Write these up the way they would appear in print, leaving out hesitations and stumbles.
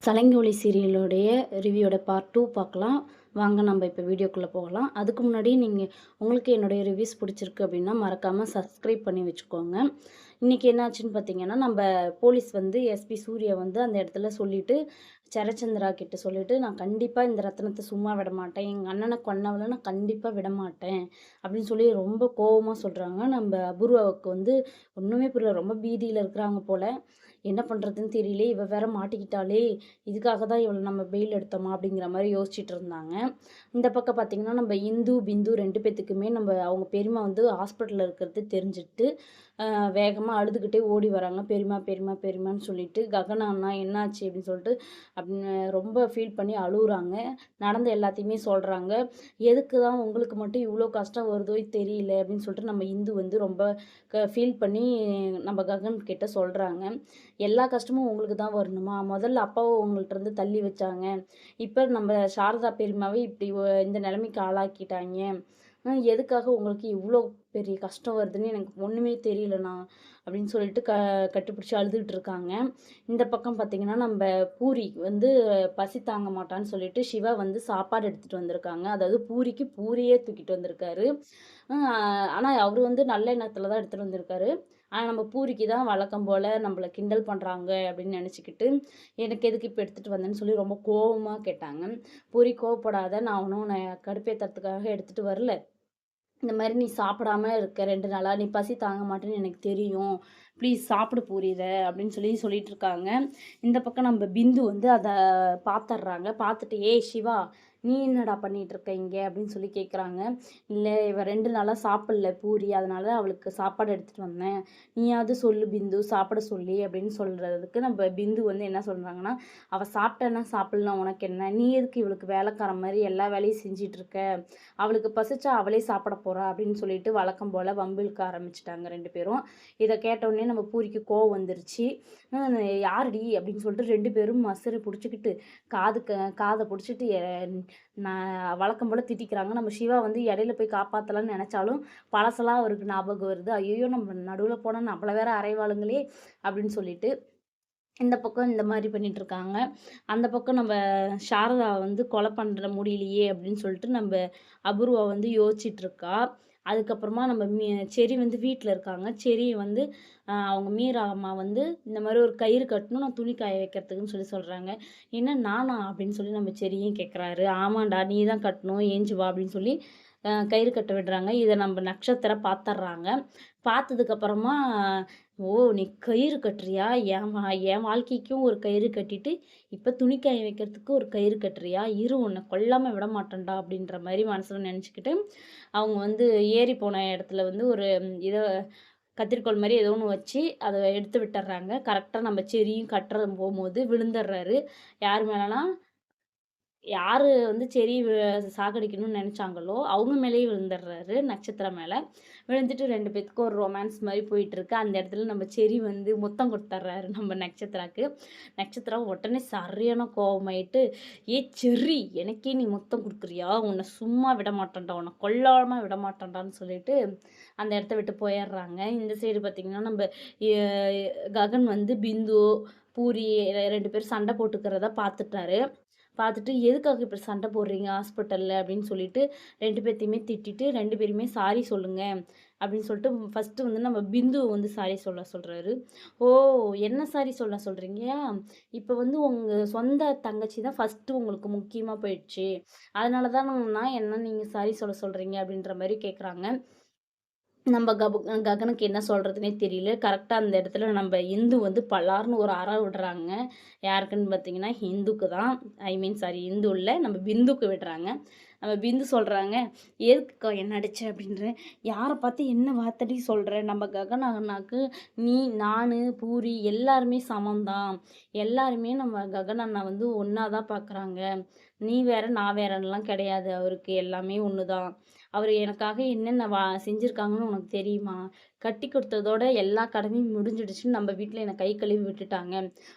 சலங்கி ஒலி சீரியலுடைய ரிவ்யூவோட பார்ட் 2 பார்க்கலாம். வாங்க நம்ம இப்போ வீடியோக்குள்ளே போகலாம். அதுக்கு முன்னாடி உங்களுக்கு என்னுடைய ரிவ்யூஸ் பிடிச்சிருக்கு அப்படின்னா மறக்காமல் சப்ஸ்கிரைப் பண்ணி வச்சுக்கோங்க. இன்றைக்கி என்னாச்சுன்னு பார்த்தீங்கன்னா, நம்ம போலீஸ் வந்து எஸ்பி சூர்யா வந்து அந்த இடத்துல சொல்லிவிட்டு சரச்சந்திரா கிட்ட சொல்லிவிட்டு, நான் கண்டிப்பாக இந்த ரத்தனத்தை சும்மா விட மாட்டேன், எங்கள் அண்ணனை கொன்னவளை நான் கண்டிப்பாக விட மாட்டேன் அப்படின்னு சொல்லி ரொம்ப கோபமாக சொல்கிறாங்க. நம்ம அபூர்வாவுக்கு வந்து ஒன்றுமே புரியல, ரொம்ப பீதியில் இருக்கிறாங்க போல். என்ன பண்ணுறதுன்னு தெரியல, இவ வேற மாட்டிக்கிட்டாலே, இதுக்காக தான் இவளை நம்ம பெயில் எடுத்தோமா அப்படிங்கிற மாதிரி யோசிச்சுட்டு இருந்தாங்க. இந்த பக்கம் பார்த்தீங்கன்னா, நம்ம இந்து பிந்து 2 பேத்துக்குமே அவங்க பெரியம்மா வந்து ஹாஸ்பிட்டலில் இருக்கிறது தெரிஞ்சுட்டு வேகமாக அழுதுகிட்டே ஓடி வராங்க. பெரியம்மா பெரியம்மா பெரியம்மான்னு சொல்லிட்டு, ககனா அண்ணா என்னாச்சு அப்படின்னு சொல்லிட்டு அப்படின்னு ரொம்ப ஃபீல் பண்ணி அழுகுறாங்க. நடந்த எல்லாத்தையுமே சொல்கிறாங்க. எதுக்கு தான் உங்களுக்கு மட்டும் இவ்வளோ கஷ்டம் வருதோ தெரியல அப்படின்னு சொல்லிட்டு நம்ம இந்து வந்து ரொம்ப ஃபீல் பண்ணி நம்ம ககன் கிட்ட சொல்கிறாங்க. எல்லா கஷ்டமும் உங்களுக்கு தான் வரணுமா? முதல்ல அப்பாவை உங்கள்ட்ட இருந்து தள்ளி வச்சாங்க. இப்போ நம்ம சாரதா பெரியம்மாவே இப்படி இந்த நிலைமைக்கு ஆளாக்கிட்டாங்க. எதுக்காக உங்களுக்கு இவ்வளோ பெரிய கஷ்டம் வருதுன்னு எனக்கு ஒன்றுமே தெரியலண்ணா அப்படின்னு சொல்லிட்டு கட்டுப்பிடிச்சி அழுதுகிட்டு இருக்காங்க. இந்த பக்கம் பார்த்தீங்கன்னா, நம்ம பூரி வந்து பசி தாங்க மாட்டான்னு சொல்லிட்டு சிவா வந்து சாப்பாடு எடுத்துகிட்டு வந்திருக்காங்க. அதாவது பூரிக்கு பூரியே தூக்கிட்டு வந்திருக்காரு. ஆனால் அவர் வந்து நல்ல எண்ணத்தில் தான் எடுத்துகிட்டு வந்திருக்காரு. ஆனால் நம்ம பூரிக்கு தான் வழக்கம் போல் நம்மளை கிண்டல் பண்ணுறாங்க அப்படின்னு நினச்சிக்கிட்டு, எனக்கு எதுக்கு இப்போ எடுத்துகிட்டு வந்தேன்னு சொல்லி ரொம்ப கோவமாக கேட்டாங்க. பூரி கோவப்படாத, நான் ஒன்றும் உன்னை கடுப்பேற்றுறதுக்காக எடுத்துகிட்டு வரல. இந்த மாதிரி நீ சாப்பிடாம இருக்க 2 நாளா, நீ பசி தாங்க மாட்டேன்னு எனக்கு தெரியும். ப்ளீஸ் சாப்பிடு பூரி இத அப்படின்னு சொல்லிட்டு இருக்காங்க. இந்த பக்கம் நம்ம பிந்து வந்து அத பார்த்துடுறாங்க. பார்த்துட்டு, "ஏய் சிவா, நீ என்னடா பண்ணிட்டு இருக்க இங்க?" அப்படின்னு சொல்லி கேட்குறாங்க. "இல்ல, இவ 2 நாளா சாப்பிடல பூரி, அதனால அவளுக்கு சாப்பாடு எடுத்துட்டு வந்தேன். நீயாவது சொல்லு பிந்து, சாப்பிட சொல்லி" அப்படின்னு சொல்றதுக்கு நம்ம பிந்து வந்து என்ன சொல்றாங்கன்னா, "அவ சாப்பிட்டேன்னா சாப்பிடலாம், உனக்கு என்ன? நீ எதுக்கு இவளுக்கு வேலைக்காரன் மாதிரி எல்லா வேலையும் செஞ்சுட்டு இருக்க? அவளுக்கு பசிச்சா அவளே சாப்பிட போறா" அப்படின்னு சொல்லிட்டு வழக்கம் போல வம்பிழுக்க ஆரம்பிச்சுட்டாங்க 2 பேரும். இதை கேட்டவுடனே நம்ம பூரிக்கு கோவம் வந்துருச்சு. யாருடி அப்படின்னு சொல்லிட்டு 2 பேரும் மசரு பிடிச்சிக்கிட்டு காதை பிடிச்சிட்டு நான் வழக்கம் போல திட்டிக்கிறாங்க. நம்ம சிவா வந்து இடையில போய் காப்பாற்றலாம்னு நினச்சாலும் பழசெல்லாம் அவருக்கு ஞாபகம் வருது. ஐயோ, நம்ம நடுவில் போனால் நம்மளை வேற அறைவாளுங்களே அப்படின்னு சொல்லிட்டு இந்த பக்கம் இந்த மாதிரி பண்ணிட்டு இருக்காங்க. அந்த பக்கம் நம்ம சாரதா வந்து கொலை பண்ண முடியலையே அப்படின்னு சொல்லிட்டு நம்ம அபூர்வா வந்து யோசிச்சுட்டு இருக்கா. அதுக்கப்புறமா நம்ம செர்ரி வந்து வீட்டில் இருக்காங்க. செர்ரி வந்து அவங்க மீரா அம்மா வந்து இந்த மாதிரி ஒரு கயிறு கட்டணும், நான் துணி காய வைக்கிறதுக்குன்னு சொல்லி சொல்கிறாங்க. என்ன நானா அப்படின்னு சொல்லி நம்ம செர்ரியும் கேட்குறாரு. ஆமாண்டா, நீ தான் கட்டணும், ஏஞ்சி வா அப்படின்னு சொல்லி கயிறு கட்ட விடுறாங்க. இதை நம்ம நட்சத்திரம் பார்த்துட்றாங்க. பார்த்ததுக்கப்புறமா, "ஓ, நீ கயிறு கட்டுறியா? என் வாழ்க்கைக்கும் ஒரு கயிறு கட்டிட்டு, இப்போ துணி காய வைக்கிறதுக்கு ஒரு கயிறு கட்டுறியா? இரு, உன்னை கொல்லாமல் விட மாட்டேன்டா" அப்படின்ற மாதிரி மனசில் நினச்சிக்கிட்டு அவங்க வந்து ஏறி போன இடத்துல வந்து ஒரு இதை கத்திரிக்கோல் மாதிரி ஏதோ ஒன்று வச்சு அதை எடுத்து விட்டுர்றாங்க. கரெக்டாக நம்ம செரியும் கட்டுற போகும்போது விழுந்துடுறாரு. யார் மேலேனா, யாரு வந்து செர்ரி சாகடிக்கணும்னு நெனச்சாங்களோ, அவங்க மேலேயே விழுந்துடுறாரு, நட்சத்திரம் மேல. விழுந்துட்டு 2 பேத்துக்கும் ஒரு ரொமான்ஸ் மாரி போயிட்டுருக்கு. அந்த இடத்துல நம்ம செர்ரி வந்து முத்தம் குடுத்துர்றாரு நம்ம நட்சத்திராக்கு. நட்சத்திரம் உடனே சரியான கோவமாயிட்டு, "ஏய் செர்ரி, எனக்கே நீ முத்தம் குடுக்குறியா? உன்ன சும்மா விட மாட்டேன்டா, உன்ன கொல்லாம விட மாட்டேன்டான்னு" சொல்லிட்டு அந்த இடத்த விட்டு போயிர்றாங்க. இந்த சைடு பார்த்தீங்கன்னா, நம்ப எ ககன் வந்து பிந்து, பூரி 2 பேரும் சண்டை போட்டுக்கிறத பார்த்துட்டாரு. பார்த்துட்டு, "எதுக்காக இப்படி சண்டை போடுறீங்க ஹாஸ்பிட்டல்ல?" அப்படின்னு சொல்லிட்டு 2 பேத்தையுமே திட்டிட்டு, 2 பேருமே சாரி சொல்லுங்க அப்படின்னு சொல்லிட்டு ஃபர்ஸ்ட்டு வந்து நம்ம பிந்துவ வந்து சாரி சொல்ல சொல்றாரு. "ஓ! என்ன சாரி சொல்ல சொல்றீங்க? இப்ப வந்து உங்க சொந்த தங்கச்சி தான் ஃபர்ஸ்ட்டு உங்களுக்கு முக்கியமா போயிடுச்சு. அதனால தானங்கன்னா என்ன நீங்க சாரி சொல்ல சொல்றீங்க?" அப்படின்ற மாரி கேட்குறாங்க. நம்ம ககனுக்கு என்ன சொல்றதுன்னே தெரியல. கரெக்ட்டா அந்த இடத்துல நம்ம இந்து வந்து பலார்ன்னு ஒரு அற விடுறாங்க. யாருக்குன்னு பார்த்தீங்கன்னா, ஹிந்துக்கு தான். ஐ மீன் சாரி, இந்து இல்ல. நம்ம பிந்துக்கு விடுறாங்க. நம்ம பிந்து சொல்றாங்க, "எதுக்குக்கா என்ன அடிச்ச?" அப்படின்றேன். "யார பார்த்து என்ன வார்த்தடி சொல்ற? நம்ம ககன் அண்ணாக்கு நீ, நானு, பூரி எல்லாருமே சமம் தான். எல்லாருமே நம்ம ககன் அண்ணா வந்து ஒண்ணா தான் பார்க்குறாங்க. நீ வேற, நான் வேறன்னுலாம் கிடையாது. அவருக்கு எல்லாமே ஒண்ணு தான். அவரு எனக்காக என்னென்ன செஞ்சிருக்காங்கன்னு உனக்கு தெரியுமா? கட்டி குடுத்ததோட எல்லா கடமையும் முடிஞ்சிடுச்சுன்னு நம்ம வீட்ல என்ன கை கழுவி விட்டுட்டாங்க.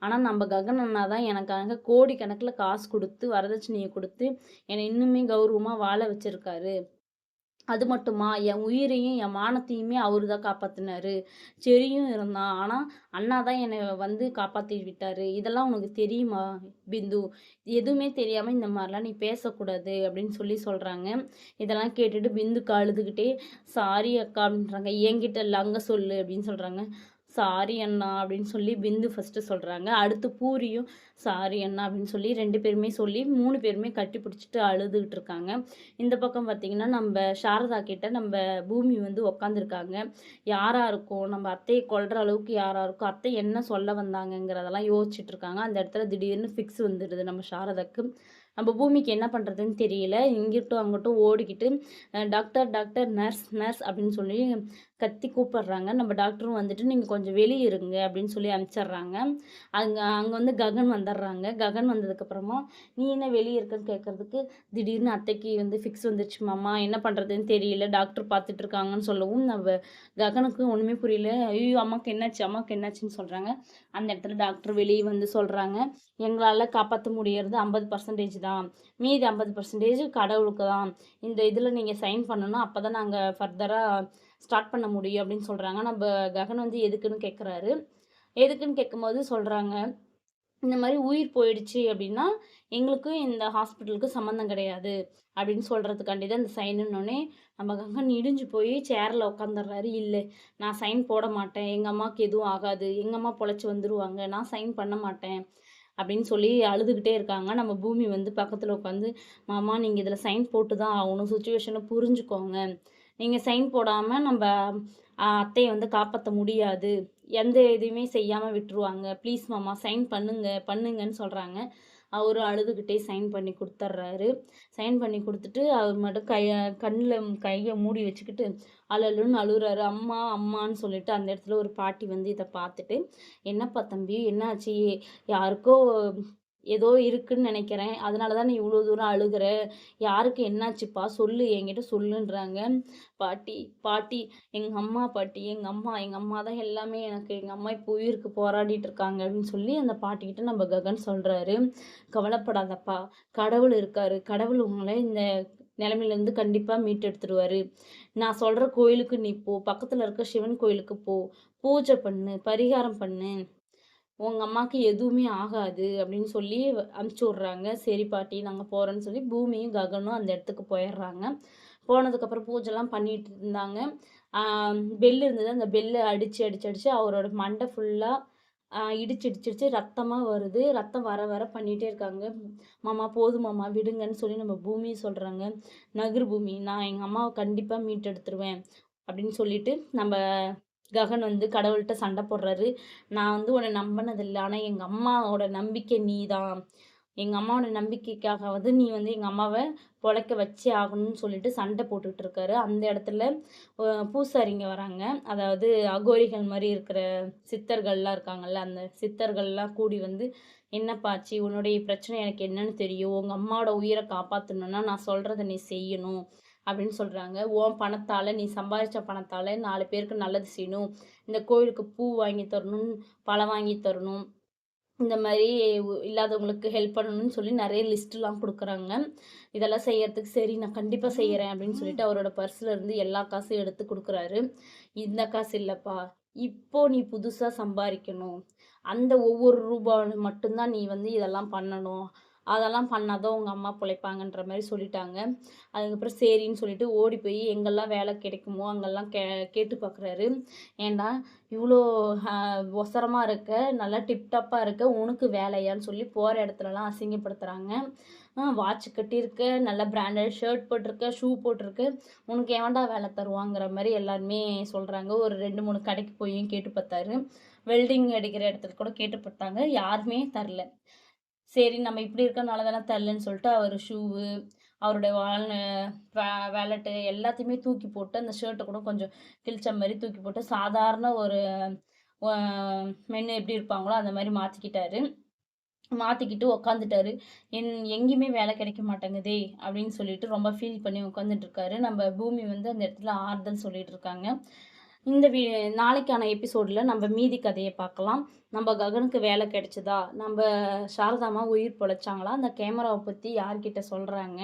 ஆனா நம்ம ககன் அண்ணா தான் எனக்காக கோடிக்கணக்குல காசு குடுத்து, வரதட்சணைய குடுத்து, என்னை இன்னுமே கௌரவமா வாழ வச்சிருக்காரு. அது மட்டுமா, என் உயிரையும், என் மானத்தையுமே அவரு தான் காப்பாத்துனாரு. செரியும் இருந்தான். ஆனா, அண்ணா தான் என்னை வந்து காப்பாத்தி விட்டாரு. இதெல்லாம் உனக்கு தெரியுமா பிந்து? எதுவுமே தெரியாம இந்த மாரிலாம் நீ பேசக்கூடாது அப்படின்னு சொல்லி சொல்றாங்க. இதெல்லாம் கேட்டுட்டு பிந்துக்கு அழுதுகிட்டே, "சாரி அக்கா" அப்படின்றாங்க. "என்கிட்ட இல்ல, அங்க சொல்லு" அப்படின்னு சொல்றாங்க. "சாரி அண்ணா" அப்படின்னு சொல்லி பிந்து ஃபர்ஸ்ட்டு சொல்றாங்க. அடுத்து பூரியும், "சாரி அண்ணா" அப்படின்னு சொல்லி 2 பேருமே சொல்லி 3 பேருமே கட்டி பிடிச்சுட்டு அழுதுகிட்டு இருக்காங்க. இந்த பக்கம் பார்த்தீங்கன்னா, நம்ப சாரதா கிட்ட நம்ப பூமி வந்து உட்காந்துருக்காங்க. யாரா இருக்கும்? நம்ம அத்தைய கொல்ற அளவுக்கு யாரா இருக்கும்? அத்தை என்ன சொல்ல வந்தாங்கங்கிறதெல்லாம் யோசிச்சுட்டு இருக்காங்க. அந்த இடத்துல திடீர்னு ஃபிக்ஸ் வந்துடுது நம்ம சாரதாக்கு. நம்ம பூமிக்கு என்ன பண்ணுறதுன்னு தெரியல. இங்கிட்டும் அங்கிட்டும் ஓடிக்கிட்டு டாக்டர், டாக்டர், நர்ஸ், நர்ஸ் அப்படின்னு சொல்லி கத்தி கூப்பிடுறாங்க. நம்ம டாக்டரும் வந்துட்டு, "நீங்க கொஞ்சம் வெளிய இருங்க" அப்படின்னு சொல்லி அனுப்பிச்சிடுறாங்க. அங்க அங்க வந்து ககன் வந்துடுறாங்க. ககன் வந்ததுக்கப்புறமா, "நீ என்ன வெளிய இருக்கன்னு?" கேட்கறதுக்கு, திடீர்னு அத்தைக்கு வந்து ஃபிக்ஸ் வந்துருச்சு மாமா, என்ன பண்ணுறதுன்னு தெரியல, டாக்டர் பார்த்துட்டு இருக்காங்கன்னு சொல்லவும், நம்ம ககனுக்கு ஒன்றுமே புரியல. "ஐயோ! அம்மாக்கு என்னாச்சு? அம்மாக்கு என்னாச்சுன்னு?" சொல்றாங்க. அந்த இடத்துல டாக்டர் வெளிய வந்து சொல்றாங்க, "எங்களால காப்பாத்த முடியறது 50% தான். மீதி 50% கடவுளுக்கு தான். இந்த இதில நீங்க சைன் பண்ணணும். அப்பதான் நாங்க ஃபர்தரா ஸ்டார்ட் பண்ண முடியும்" அப்படின்னு சொல்றாங்க. நம்ப ககன் வந்து எதுக்குன்னு கேட்குறாரு. எதுக்குன்னு கேட்கும்போது சொல்றாங்க, "இந்த மாரி உயிர் போயிடுச்சு அப்படின்னா, எங்களுக்கும் இந்த ஹாஸ்பிட்டலுக்கும் சம்மந்தம் கிடையாது" அப்படின்னு சொல்றதுக்காண்டி தான் இந்த சைனுன்னோனே, நம்ம கங்கன் இடிஞ்சு போய் சேர்ல உட்காந்துர்றாரு. "இல்ல, நான் சைன் போட மாட்டேன். எங்க அம்மாவுக்கு எதுவும் ஆகாது. எங்க அம்மா பொழைச்சு வந்துருவாங்க. நான் சைன் பண்ண மாட்டேன்" அப்படின்னு சொல்லி அழுதுகிட்டே இருக்காங்க. நம்ம பூமி வந்து பக்கத்துல உட்காந்து, "மாமா நீங்க இதுல சைன் போட்டு தான் ஆகணும். சிச்சுவேஷன புரிஞ்சுக்கோங்க. நீங்க சைன் போடாம நம்ப அத்தைய வந்து காப்பாத்த முடியாது. எந்த இதுவுமே செய்யாம விட்டுருவாங்க. ப்ளீஸ் மாமா சைன் பண்ணுங்க, பண்ணுங்கன்னு" சொல்றாங்க. அவரும் அழுதுகிட்டே சைன் பண்ணி குடுத்துர்றாரு. சைன் பண்ணி குடுத்துட்டு, அவர் மட்டும் கண்ணுல கைய மூடி வச்சுக்கிட்டு அழலுன்னு அழுவுறாரு. "அம்மா, அம்மான்னு" சொல்லிட்டு அந்த இடத்துல ஒரு பாட்டி வந்து இத பார்த்துட்டு, "என்னப்பா தம்பி என்னாச்சு? யாருக்கோ ஏதோ இருக்குன்னு நெனைக்கிறேன். அதனால தான் நீ இவ்ளோ தூரம் அழுகுற. யாருக்கு என்னாச்சுப்பா? சொல்லு, என்கிட்ட சொல்லுன்றாங்க." "பாட்டி, பாட்டி எங்க அம்மா பாட்டி, எங்க அம்மா. எங்க அம்மா தான் எல்லாமே எனக்கு. எங்க அம்மா இப்போ உயிருக்கு போராடிட்டு இருக்காங்க" அப்படின்னு சொல்லி அந்த பாட்டிகிட்ட நம்ம ககன் சொல்றாரு. "கவலைப்படாதப்பா, கடவுள் இருக்காரு. கடவுள் உங்கள இந்த நிலைமையிலேருந்து கண்டிப்பா மீட்டெடுத்துருவாரு. நான் சொல்ற கோயிலுக்கு நீ போ. பக்கத்துல இருக்க சிவன் கோயிலுக்கு போ. பூஜை பண்ணு, பரிகாரம் பண்ணு. உங்க அம்மாக்கு எதுவுமே ஆகாது" அப்படின்னு சொல்லி அனுப்பிச்சு விடுறாங்க. "சரி பாட்டி நாங்க போறோம்ன்னு" சொல்லி பூமியும், ககனும் அந்த இடத்துக்கு போயிடுறாங்க. போனதுக்கப்புறம் பூஜைலாம் பண்ணிட்டு இருந்தாங்க. ஆ பெல் இருந்தது. அந்த பெல்ல அடிச்சு, அடிச்சு, அடிச்சு அவரோட மண்டை ஃபுல்லா இடிச்சு, இடிச்சு, இடிச்சு ரத்தமா வருது. ரத்தம் வர வர பண்ணிட்டே இருக்காங்க. "மாமா போதும் மாமா விடுங்கன்னு" சொல்லி நம்ம பூமி சொல்றாங்க. "நகுரு பூமி, நான் எங்க அம்மாவ கண்டிப்பா மீட்டெடுத்துருவேன்" அப்படின்னு சொல்லிட்டு நம்ம ககன் வந்து கடவுள்ட்ட சண்டை போடுறாரு. "நான் வந்து உன்ன நம்புனதில்ல. ஆனா எங்க அம்மாவோட நம்பிக்கை நீதான். எங்க அம்மாவோட நம்பிக்கைக்காகவாவது நீ வந்து எங்க அம்மாவ பொழைக்க வச்சே ஆகணும்னு" சொல்லிட்டு சண்டை போட்டுட்டு இருக்காரு. அந்த இடத்துல பூசாரிங்க வராங்க. அதாவது அகோரிகள் மாரி இருக்கிற சித்தர்கள்லாம் இருக்காங்கல்ல, அந்த சித்தர்கள்லாம் கூடி வந்து, "என்னப்பா ஆச்சு? உன்னுடைய பிரச்சனை எனக்கு என்னன்னு தெரியும். உங்க அம்மாவோட உயிர காப்பாத்தணும்னா நான் சொல்றத நீ செய்யணும்" அப்படின்னு சொல்றாங்க. "உன் பணத்தால, நீ சம்பாரிச்ச பணத்தால 4 பேருக்கு நல்லது செய்யணும். இந்த கோவிலுக்கு பூ வாங்கி தரணும், பழம் வாங்கி தரணும். இந்த மாரி இல்லாதவங்களுக்கு ஹெல்ப் பண்ணணும்னு" சொல்லி நெறைய லிஸ்ட்லாம் குடுக்குறாங்க. இதெல்லாம் செய்யறதுக்கு, "சரி நான் கண்டிப்பா செய்யறேன்" அப்படின்னு சொல்லிட்டு அவரோட பர்ஸ்ல இருந்து எல்லா காசும் எடுத்து குடுக்குறாரு. "இந்த காசு இல்லப்பா, இப்போ நீ புதுசா சம்பாரிக்கணும். அந்த ஒவ்வொரு ரூபால மட்டும் தான் நீ வந்து இதெல்லாம் பண்ணணும். அதெல்லாம் பண்ணா தான் உங்க அம்மா பொழைப்பாங்கன்ற" மாரி சொல்லிட்டாங்க. அதுக்கப்புறம் சரின்னு சொல்லிட்டு ஓடி போய் எங்கெல்லாம் வேலை கிடைக்குமோ அங்கெல்லாம் கேட்டு பார்க்குறாரு. "ஏன்டா இவ்ளோ அ ஒசரமா இருக்க, நல்லா டிப்டாப்பா இருக்க, உனக்கு வேலையான்னு" சொல்லி போற இடத்துலலாம் அசிங்கப்படுத்துறாங்க. வாட்ச் கட்டியிருக்க, நல்ல பிராண்டட் ஷர்ட் போட்டிருக்க, ஷூ போட்டிருக்க, உனக்கு எவன்டா வேலை தருவாங்கிற மாரி எல்லாருமே சொல்றாங்க. ஒரு 2, 3 கடைக்கு போயும் கேட்டு பார்த்தாரு. வெல்டிங் அடிக்கிற இடத்துல கூட கேட்டு பார்த்தாங்க. யாருமே தரல. சரி நம்ம இப்படி இருக்கனால தானே தரலன்னு சொல்லிட்டு அவரு ஷூவு, அவருடைய வேலெட்டு எல்லாத்தையுமே தூக்கி போட்டு, அந்த ஷர்ட்ட கூட கொஞ்சம் கிழிச்ச மாரி தூக்கி போட்டு, சாதாரண ஒரு அ மென்னு எப்படி இருப்பாங்களோ அந்த மாரி மாத்திக்கிட்டாரு. மாத்திக்கிட்டு உக்காந்துட்டாரு. எங்கேயுமே வேலை கிடைக்க மாட்டேங்குதே! அப்படின்னு சொல்லிட்டு ரொம்ப ஃபீல் பண்ணி உட்காந்துட்டு இருக்காரு. நம்ம பூமி வந்து அந்த இடத்துல ஆறுதல் சொல்லிட்டு இருக்காங்க. இந்த நாளைக்கான எபிசோடில் நம்ம மீதி கதையை பார்க்கலாம். நம்ம ககனுக்கு வேலை கிடைச்சதா, நம்ம சாரதாமா உயிர் பொழைச்சாங்களா, அந்த கேமராவை பற்றி யார்கிட்ட சொல்கிறாங்க,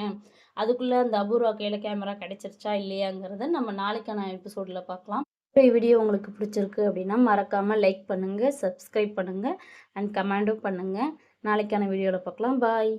அதுக்குள்ளே அந்த அபூர்வா கையில் கேமரா கிடைச்சிருச்சா இல்லையாங்கிறத நம்ம நாளைக்கான எபிசோடில் பார்க்கலாம். இந்த வீடியோ உங்களுக்கு பிடிச்சிருக்கு அப்படின்னா மறக்காமல் லைக் பண்ணுங்கள், சப்ஸ்கிரைப் பண்ணுங்கள் அண்ட் கமெண்டும் பண்ணுங்கள். நாளைக்கான வீடியோவில் பார்க்கலாம். பாய்.